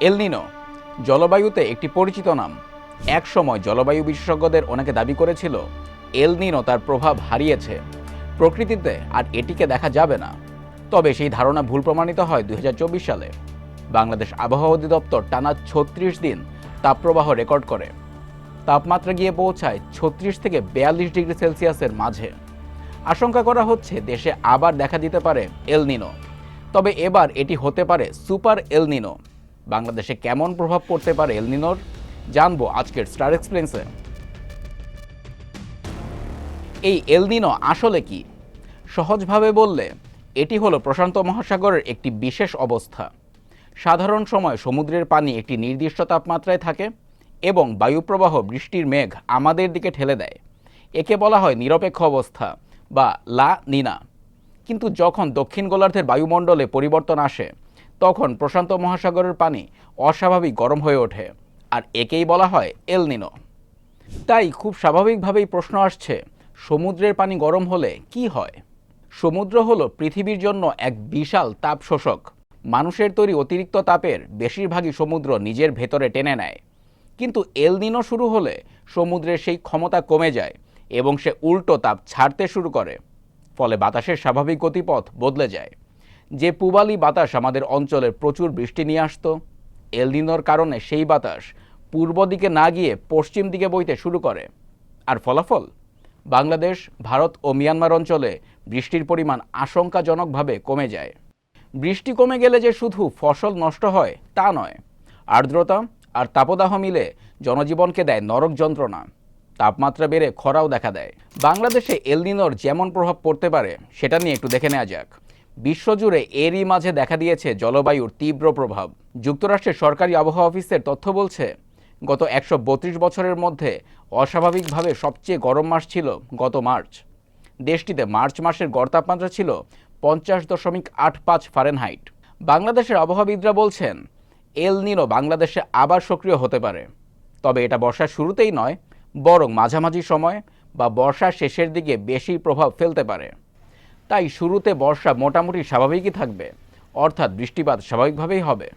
এল নিনো জলবায়ুতে একটি পরিচিত নাম। এক সময় জলবায়ু বিশেষজ্ঞদের অনেকে দাবি করেছিল এল নিনো তার প্রভাব হারিয়েছে প্রকৃতিতে, আর এটিকে দেখা যাবে না। তবে সেই ধারণা ভুল প্রমাণিত হয় 2024 সালে। বাংলাদেশ আবহাওয়া অধিদপ্তর টানা 36 দিন তাপপ্রবাহ রেকর্ড করে। তাপমাত্রা গিয়ে পৌঁছায় 36 থেকে 42 ডিগ্রি সেলসিয়াসের মাঝে। আশঙ্কা করা হচ্ছে দেশে আবার দেখা দিতে পারে এল নিনো। তবে এবার এটি হতে পারে সুপার এল নিনো। বাংলাদেশে কেমন প্রভাব পড়তে পারে এল নিনোর, জানবো আজকের স্টার এক্সপ্লেন্সে। এই এল নিনো আসলে কি? সহজভাবে বললে এটি হলো প্রশান্ত মহাসাগরের একটি বিশেষ অবস্থা। সাধারণ সময় সমুদ্রের পানি একটি নির্দিষ্ট তাপমাত্রায় থাকে এবং বায়ুপ্রবাহ বৃষ্টির মেঘ আমাদের দিকে ঠেলে দেয়। একে বলা হয় নিরপেক্ষ অবস্থা বা লা নিনা। কিন্তু যখন দক্ষিণ গোলার্ধের বায়ুমণ্ডলে পরিবর্তন আসে, তখন প্রশান্ত মহাসাগরের পানি অস্বাভাবিক গরম হয়ে ওঠে, আর একেই বলা হয় এল নিনো। তাই খুব স্বাভাবিকভাবেই প্রশ্ন আসছে, সমুদ্রের পানি গরম হলে কি হয়? সমুদ্র হলো পৃথিবীর জন্য এক বিশাল তাপ শোষক। মানুষের তৈরি অতিরিক্ত তাপের বেশিরভাগই সমুদ্র নিজের ভেতরে টেনে নেয়। কিন্তু এল নিনো শুরু হলে সমুদ্রের সেই ক্ষমতা কমে যায় এবং সে উল্টো তাপ ছাড়তে শুরু করে। ফলে বাতাসের স্বাভাবিক গতিপথ বদলে যায়। যে পূবালি বাতাস আমাদের অঞ্চলের প্রচুর বৃষ্টি নিয়ে আসতো, এল নিনোর কারণে সেই বাতাস পূর্ব দিকে না গিয়ে পশ্চিম দিকে বইতে শুরু করে। আর ফলাফল, বাংলাদেশ, ভারত ও মিয়ানমার অঞ্চলে বৃষ্টির পরিমাণ আশঙ্কাজনকভাবে কমে যায়। বৃষ্টি কমে গেলে যে শুধু ফসল নষ্ট হয় তা নয়, আর্দ্রতা আর তাপদাহ মিলে জনজীবনকে দেয় নরক যন্ত্রণা। তাপমাত্রা বেড়ে খরাও দেখা দেয়। বাংলাদেশে এল নিনোর যেমন প্রভাব পড়তে পারে সেটা নিয়ে একটু দেখে নেওয়া যাক। বিশ্বজুড়ে এরই মাঝে দেখা দিয়েছে জলবায়ুর তীব্র প্রভাব। যুক্তরাষ্ট্রের সরকারি আবহাওয়া অফিসের তথ্য বলছে, গত 132 বছরের মধ্যে অস্বাভাবিকভাবে সবচেয়ে গরম মাস ছিল গত মার্চ। দেশটিতে মার্চ মাসের গড় তাপমাত্রা ছিল 50.85 ফারেনহাইট। বাংলাদেশের আবহাওয়াবিদরা বলছেন, এল নিনো বাংলাদেশে আবার সক্রিয় হতে পারে। তবে এটা বর্ষার শুরুতেই নয়, বরং মাঝামাঝি সময় বা বর্ষার শেষের দিকে বেশি প্রভাব ফেলতে পারে। তাই শুরুতে বর্ষা মোটামুটি স্বাভাবিকই থাকবে, অর্থাৎ বৃষ্টিপাত স্বাভাবিকভাবেই হবে।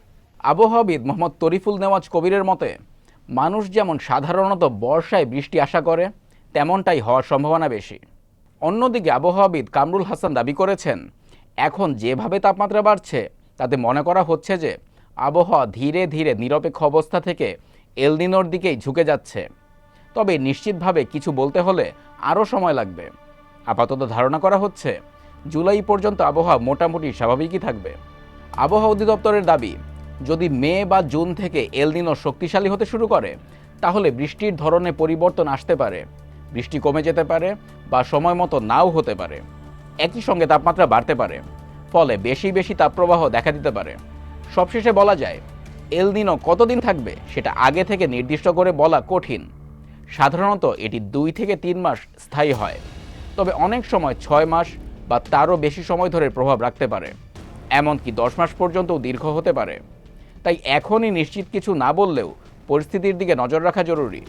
আবহাওয়াবিদ মোহাম্মদ তরিফুল নেওয়াজ কবিরের মতে, মানুষ যেমন সাধারণত বর্ষায় বৃষ্টি আশা করে, তেমনটাই হওয়ার সম্ভাবনা বেশি। অন্যদিকে আবহাওয়াবিদ কামরুল হাসান দাবি করেছেন, এখন যেভাবে তাপমাত্রা বাড়ছে তাতে মনে করা হচ্ছে যে আবহাওয়া ধীরে ধীরে নিরপেক্ষ অবস্থা থেকে এল নিনোর দিকেই ঝুঁকে যাচ্ছে। তবে নিশ্চিতভাবে কিছু বলতে হলে আরও সময় লাগবে। আপাতত ধারণা করা হচ্ছে জুলাই পর্যন্ত আবহাওয়া মোটামুটি স্বাভাবিকই থাকবে। আবহাওয়া অধিদপ্তরের দাবি, যদি মে বা জুন থেকে এল নিনো শক্তিশালী হতে শুরু করে, তাহলে বৃষ্টির ধরনে পরিবর্তন আসতে পারে। বৃষ্টি কমে যেতে পারে বা সময় মতো নাও হতে পারে। একই সঙ্গে তাপমাত্রা বাড়তে পারে, ফলে বেশি বেশি তাপপ্রবাহ দেখা দিতে পারে। সবশেষে বলা যায়, এল নিনো কতদিন থাকবে সেটা আগে থেকে নির্দিষ্ট করে বলা কঠিন। সাধারণত এটি 2 থেকে 3 মাস স্থায়ী হয়, তবে অনেক সময় 6 মাস বা তারও বেশি সময় ধরে প্রভাব রাখতে পারে, এমনকি 10 মাস পর্যন্তও দীর্ঘ হতে পারে। তাই এখনই নিশ্চিত কিছু না বললেও পরিস্থিতির দিকে নজর রাখা জরুরি।